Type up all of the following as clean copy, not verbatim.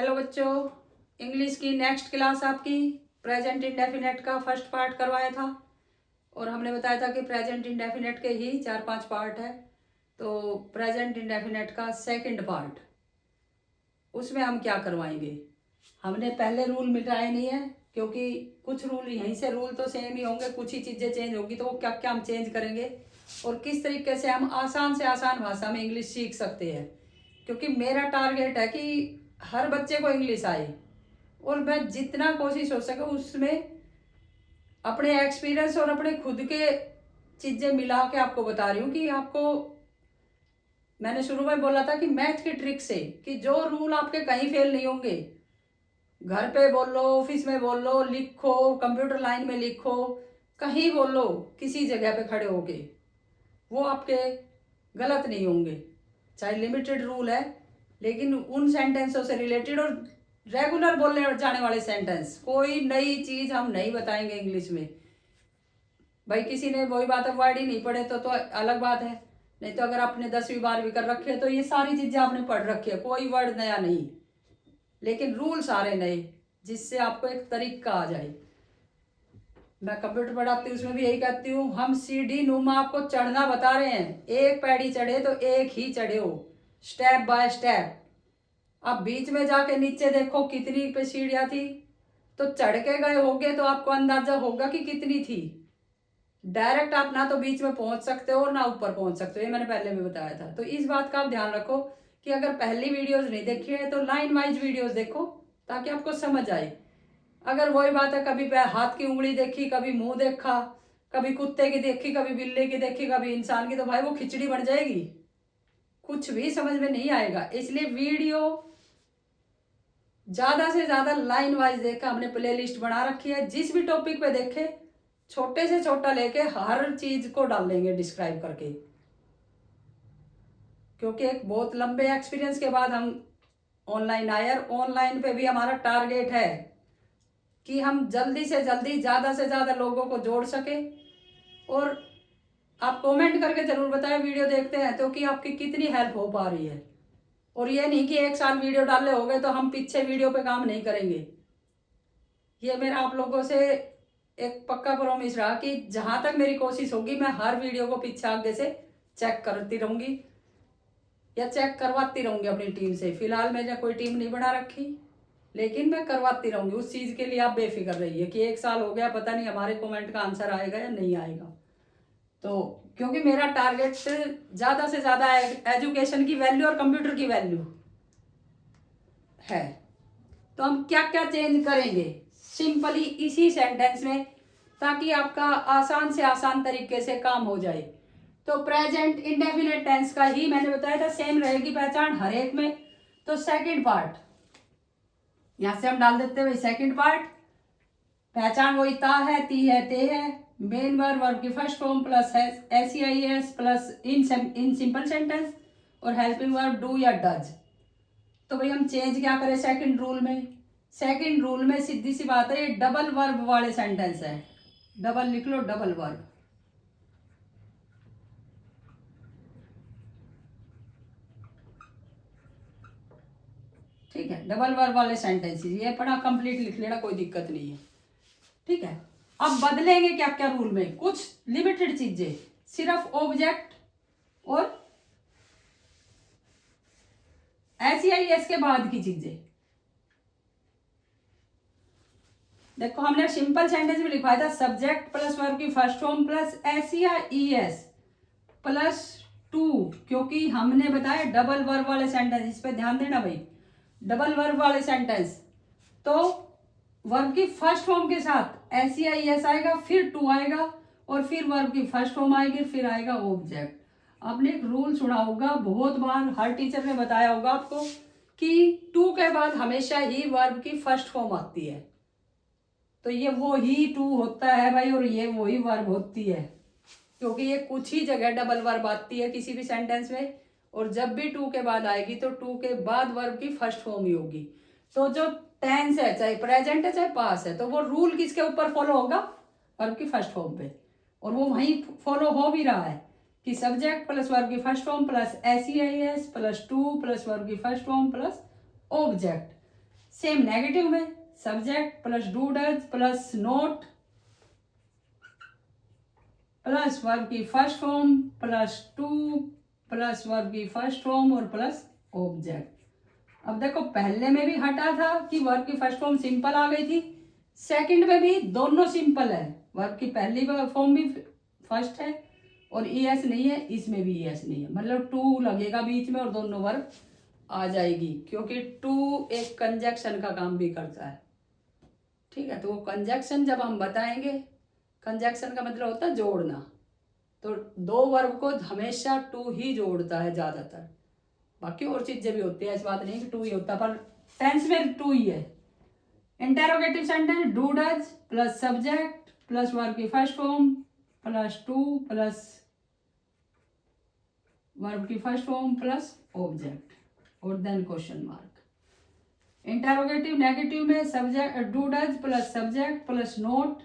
Hello बच्चों, English की next class आपकी प्रेजेंट इंडेफिनेट का फर्स्ट पार्ट करवाया था और हमने बताया था कि प्रेजेंट इंडेफिनेट के ही 4-5 पार्ट है। तो प्रेजेंट इंडेफिनेट का सेकंड पार्ट, उसमें हम क्या करवाएंगे। हमने पहले रूल मिटाए नहीं है क्योंकि कुछ रूल यहीं से रूल तो सेम ही होंगे, कुछ ही चीज़ें चेंज होगी। तो वो क्या क्या हम चेंज करेंगे और किस तरीके से हम आसान से आसान भाषा में इंग्लिश सीख सकते हैं, क्योंकि मेरा टारगेट है कि हर बच्चे को इंग्लिश आए और मैं जितना कोशिश हो सके उसमें अपने एक्सपीरियंस और अपने खुद के चीज़ें मिला के आपको बता रही हूँ कि आपको मैंने शुरू में बोला था कि मैथ की ट्रिक से कि जो रूल आपके कहीं फेल नहीं होंगे, घर पे बोल लो, ऑफिस में बोल लो, लिखो, कंप्यूटर लाइन में लिखो, कहीं बोल लो, किसी जगह पे खड़े होके वो आपके गलत नहीं होंगे। चाहे लिमिटेड रूल है लेकिन उन सेंटेंसों से रिलेटेड और रेगुलर बोलने जाने वाले सेंटेंस, कोई नई चीज हम नहीं बताएंगे इंग्लिश में। भाई किसी ने वही बात है वर्ड ही नहीं पढ़े तो अलग बात है, नहीं तो अगर आपने 10वीं 12वीं कर रखी है तो ये सारी चीजें आपने पढ़ रखी है, कोई वर्ड नया नहीं, लेकिन रूल सारे नए, जिससे आपको एक तरीका आ जाए। मैं कंप्यूटर पढ़ाती हूँ उसमें भी यही कहती हूँ, हम सीढ़ी नुमा आपको चढ़ना बता रहे हैं, एक पैड़ी चढ़े तो एक ही चढ़े हो, स्टेप बाय स्टेप। अब बीच में जाके नीचे देखो कितनी पे सीढ़ियाँ थी, तो चढ़ के गए होगे तो आपको अंदाजा होगा कि कितनी थी। डायरेक्ट आप ना तो बीच में पहुंच सकते हो ना ऊपर पहुंच सकते हो, ये मैंने पहले भी बताया था। तो इस बात का आप ध्यान रखो कि अगर पहली वीडियोस नहीं देखी है तो लाइन वाइज वीडियोस देखो ताकि आपको समझ आए। अगर वही बात है कभी हाथ की उंगली देखी, कभी मुंह देखा, कभी कुत्ते की देखी, कभी बिल्ली की देखी, कभी इंसान की, तो भाई वो खिचड़ी बन जाएगी, कुछ भी समझ में नहीं आएगा। इसलिए वीडियो ज्यादा से ज्यादा लाइन वाइज देखा, हमने प्ले लिस्ट बना रखी है, जिस भी टॉपिक पे देखे छोटे से छोटा लेके हर चीज को डालेंगे डिस्क्राइब करके, क्योंकि एक बहुत लंबे एक्सपीरियंस के बाद हम ऑनलाइन आए और ऑनलाइन पे भी हमारा टारगेट है कि हम जल्दी से जल्दी ज्यादा से ज्यादा लोगों को जोड़ सके। और आप कमेंट करके जरूर बताएं वीडियो देखते हैं तो कि आपकी कितनी हेल्प हो पा रही है। और ये नहीं कि एक साल वीडियो डाले हो गए तो हम पीछे वीडियो पे काम नहीं करेंगे। ये मेरा आप लोगों से एक पक्का प्रॉमिस रहा कि जहां तक मेरी कोशिश होगी मैं हर वीडियो को पीछे आगे से चेक करती रहूंगी या चेक करवाती रहूंगी अपनी टीम से। फिलहाल मैंने कोई टीम नहीं बना रखी, लेकिन मैं करवाती रहूंगी। उस चीज के लिए आप बेफिक्र रहिए कि एक साल हो गया पता नहीं हमारे कमेंट का आंसर आएगा या नहीं आएगा। तो क्योंकि मेरा टारगेट ज्यादा से ज्यादा एजुकेशन की वैल्यू और कंप्यूटर की वैल्यू है। तो हम क्या क्या चेंज करेंगे सिंपली इसी सेंटेंस में, ताकि आपका आसान से आसान तरीके से काम हो जाए। तो प्रेजेंट इंडेफिनिट टेंस का ही मैंने बताया था सेम रहेगी पहचान हर एक में। तो सेकंड पार्ट यहां से हम डाल देते हुए सेकंड पार्ट, पहचान वही ता है, ती है, ते है, मेन वर्ब की first form plus S plus in simple sentence और हेल्पिंग वर्ब डू या डज। तो भाई हम चेंज क्या करें सेकंड रूल में। सेकंड रूल में सीधी सी बात है, ये डबल वर्ब वाले सेंटेंस है, डबल लिख लो, डबल वर्ब। ठीक है, डबल वर्ब वाले सेंटेंसेस ये पढ़ा कंप्लीट लिख लेना, कोई दिक्कत नहीं है। ठीक है, अब बदलेंगे क्या क्या रूल में, कुछ लिमिटेड चीजें, सिर्फ ऑब्जेक्ट और एस के बाद की चीजें। देखो हमने सिंपल सेंटेंस में लिखवाया था सब्जेक्ट प्लस वर्ब की first form plus S plus to, क्योंकि हमने बताया डबल वर्ब वाले सेंटेंस, इस पे ध्यान देना भाई। डबल वर्ब वाले सेंटेंस तो वर्ब की फर्स्ट फॉर्म के साथ एस आएगा, फिर टू आएगा और फिर वर्ब की फर्स्ट फॉर्म आएगी, फिर आएगा ऑब्जेक्ट। आपने एक रूल सुना होगा बहुत बार, हर टीचर ने बताया होगा आपको कि टू के बाद हमेशा ही वर्ब की फर्स्ट फॉर्म आती है। तो ये वो ही टू होता है भाई और ये वही वर्ब होती है, क्योंकि ये कुछ ही जगह डबल वर्ब आती है किसी भी सेंटेंस में, और जब भी टू के बाद आएगी तो टू के बाद वर्ब की फर्स्ट फॉर्म ही होगी। तो जो टेंस है, चाहे प्रेजेंट है चाहे पास है, तो वो रूल किसके ऊपर फॉलो होगा, वर्ब की फर्स्ट फॉर्म पे। और वो वहीं फॉलो हो भी रहा है कि सब्जेक्ट प्लस वर्ब की first form plus S plus to plus verb की first form plus object. Same negative में subject plus do does plus not plus verb की first form plus to plus verb की first form और plus object. अब देखो पहले में भी हटा था कि वर्ब की फर्स्ट फॉर्म सिंपल आ गई थी, सेकंड में भी दोनों सिंपल है, वर्ब की पहली फॉर्म भी फर्स्ट है और ईएस नहीं है, इसमें भी ईएस नहीं है, मतलब टू लगेगा बीच में और दोनों वर्ब आ जाएगी, क्योंकि टू एक कंजक्शन का काम भी करता है। ठीक है, तो वो कंजक्शन जब हम बताएंगे, कंजक्शन का मतलब होता है जोड़ना, तो दो वर्ब को हमेशा टू ही जोड़ता है ज़्यादातर, बाकी और चीज़ें भी होती है, इस बात नहीं कि टू ही होता, पर टेंस में टू ही है। Interrogative sentence do does plus subject plus verb की first form plus to plus verb की फर्स्ट फॉर्म प्लस ऑब्जेक्ट और then question mark. Interrogative negative में subject do does plus subject plus not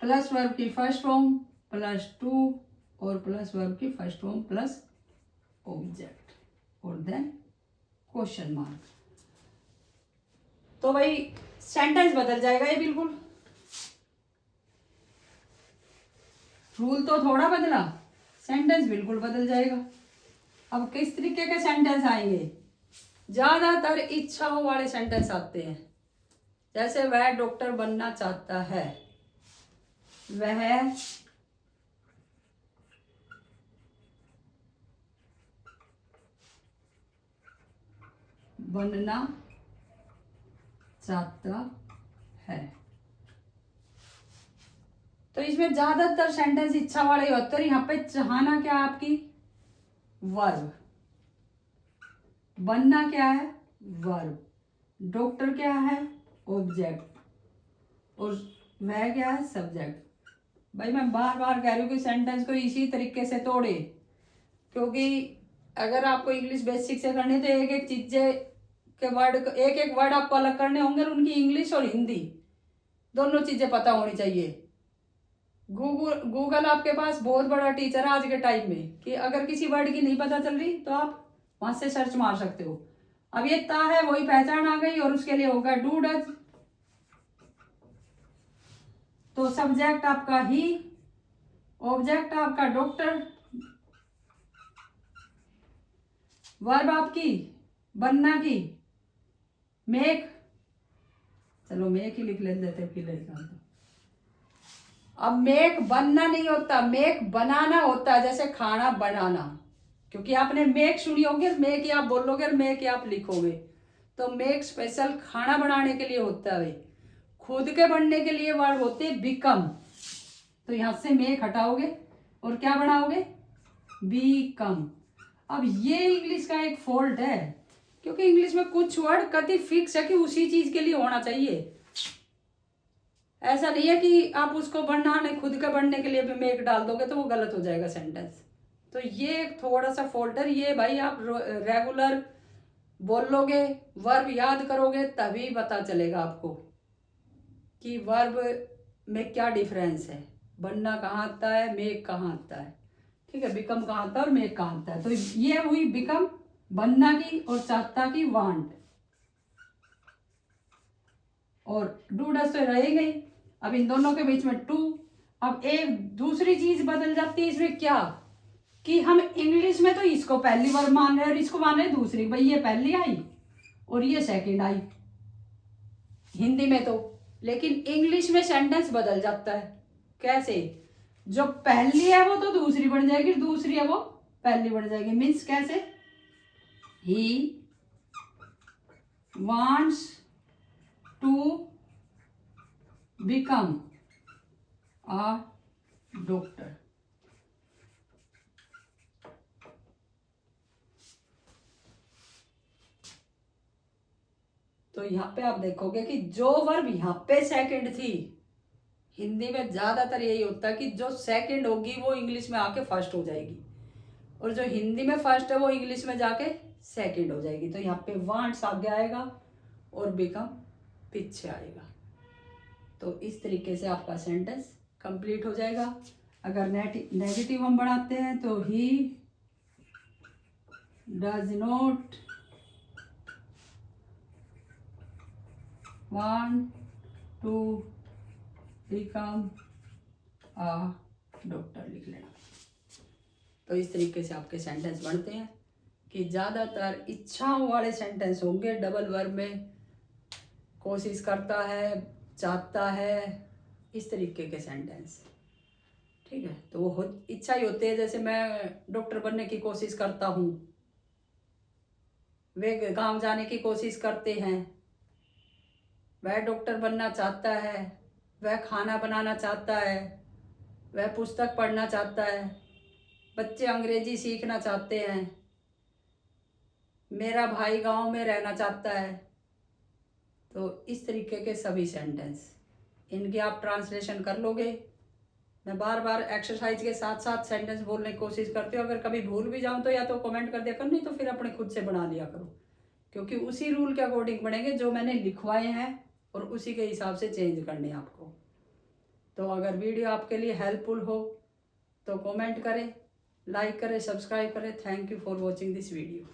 plus verb की first form plus to और plus verb की first form plus object और then question mark. तो भाई sentence बदल जाएगा ये बिल्कुल, रूल तो थोड़ा बदला, सेंटेंस बिल्कुल बदल जाएगा। अब किस तरीके के सेंटेंस आएंगे, ज्यादातर इच्छाओं वाले सेंटेंस आते हैं, जैसे वह डॉक्टर बनना चाहता है, वह बनना चाहता है। तो इसमें ज्यादातर सेंटेंस इच्छा वाले होते हैं। यहाँ पे चाहना क्या है आपकी वर्ब, बनना क्या है वर्ब, डॉक्टर क्या है ऑब्जेक्ट और वह क्या है सब्जेक्ट। भाई मैं बार बार कह रही हूँ कि सेंटेंस को इसी तरीके से तोड़े, क्योंकि अगर आपको इंग्लिश बेसिक से करनी है तो एक एक चीजें के वर्ड, एक एक वर्ड आपको अलग करने होंगे, उनकी इंग्लिश और हिंदी दोनों चीजें पता होनी चाहिए। गूगल आपके पास बहुत बड़ा टीचर है आज के टाइम में, कि अगर किसी वर्ड की नहीं पता चल रही तो आप वहां से सर्च मार सकते हो। अब ये ता है वही पहचान आ गई और उसके लिए होगा डू डज, तो सब्जेक्ट आपका ही, ऑब्जेक्ट आपका डॉक्टर, वर्ब आपकी बनना की मेक, चलो मेक ही लिख लेते हैं। अब मेक बनना नहीं होता, मेक बनाना होता है, जैसे खाना बनाना, क्योंकि आपने मेक सुनी होगी, मेक ही आप बोलोगे और मेक ही आप लिखोगे, तो मेक स्पेशल खाना बनाने के लिए होता है। खुद के बनने के लिए वर्ड होते बिकम, तो यहां से मेक हटाओगे और क्या बनाओगे बिकम। अब ये इंग्लिश का एक फॉल्ट है, क्योंकि इंग्लिश में कुछ वर्ड कति फिक्स है कि उसी चीज के लिए होना चाहिए, ऐसा नहीं है कि आप उसको बनाने खुद के बनने के लिए भी मेक डाल दोगे तो वो गलत हो जाएगा सेंटेंस। तो ये एक थोड़ा सा फॉल्ट है, ये भाई आप रेगुलर बोलोगे, वर्ब याद करोगे तभी पता चलेगा आपको कि वर्ब में क्या डिफरेंस है, बनना कहाँ आता है मेक कहाँ आता है। ठीक है, बिकम कहाँ आता है और मेक कहाँ आता है। तो ये हुई बिकम बनना की और चाहता की वांट, और डू डज तो रह गई। अब इन दोनों के बीच में टू। अब एक दूसरी चीज बदल जाती है इसमें, क्या कि हम इंग्लिश में तो इसको पहली वर्ब मान रहे हैं और इसको मान रहे हैं दूसरी, भाई ये पहली आई और ये सेकंड आई हिंदी में तो, लेकिन इंग्लिश में सेंटेंस बदल जाता है। कैसे, जो पहली है वो तो दूसरी बन जाएगी, दूसरी है वो पहली बन जाएगी। मीन्स कैसे, he wants to become a doctor. तो यहाँ पे आप देखोगे कि जो वर्ब यहाँ पे सेकंड थी, हिंदी में ज्यादातर यही होता है कि जो सेकंड होगी वो इंग्लिश में आके फर्स्ट हो जाएगी, और जो हिंदी में फर्स्ट है वो इंग्लिश में जाके सेकंड हो जाएगी। तो यहाँ पे वांट्स आगे आएगा और बिकम पीछे आएगा। तो इस तरीके से आपका सेंटेंस कंप्लीट हो जाएगा। अगर नेगेटिव हम बढ़ाते हैं तो he does not want to become a doctor लिख लेना। तो इस तरीके से आपके सेंटेंस बनते हैं कि ज़्यादातर इच्छाओं वाले सेंटेंस होंगे, डबल वर्ब में कोशिश करता है, चाहता है, इस तरीके के सेंटेंस। ठीक है, तो वो इच्छा ही होती है। जैसे मैं डॉक्टर बनने की कोशिश करता हूँ, वे गांव जाने की कोशिश करते हैं, वह डॉक्टर बनना चाहता है, वह खाना बनाना चाहता है, वह पुस्तक पढ़ना चाहता है, बच्चे अंग्रेजी सीखना चाहते हैं, मेरा भाई गांव में रहना चाहता है। तो इस तरीके के सभी सेंटेंस, इनकी आप ट्रांसलेशन कर लोगे। मैं बार बार एक्सरसाइज के साथ साथ सेंटेंस बोलने की कोशिश करती हूँ। अगर कभी भूल भी जाऊँ तो या तो कमेंट कर दिया कर, नहीं तो फिर अपने खुद से बना लिया करो, क्योंकि उसी रूल के अकॉर्डिंग बनेंगे जो मैंने लिखवाए हैं, और उसी के हिसाब से चेंज करने हैं आपको। तो अगर वीडियो आपके लिए हेल्पफुल हो तो कमेंट करें, लाइक करें, सब्सक्राइब करें। Thank you for watching this video.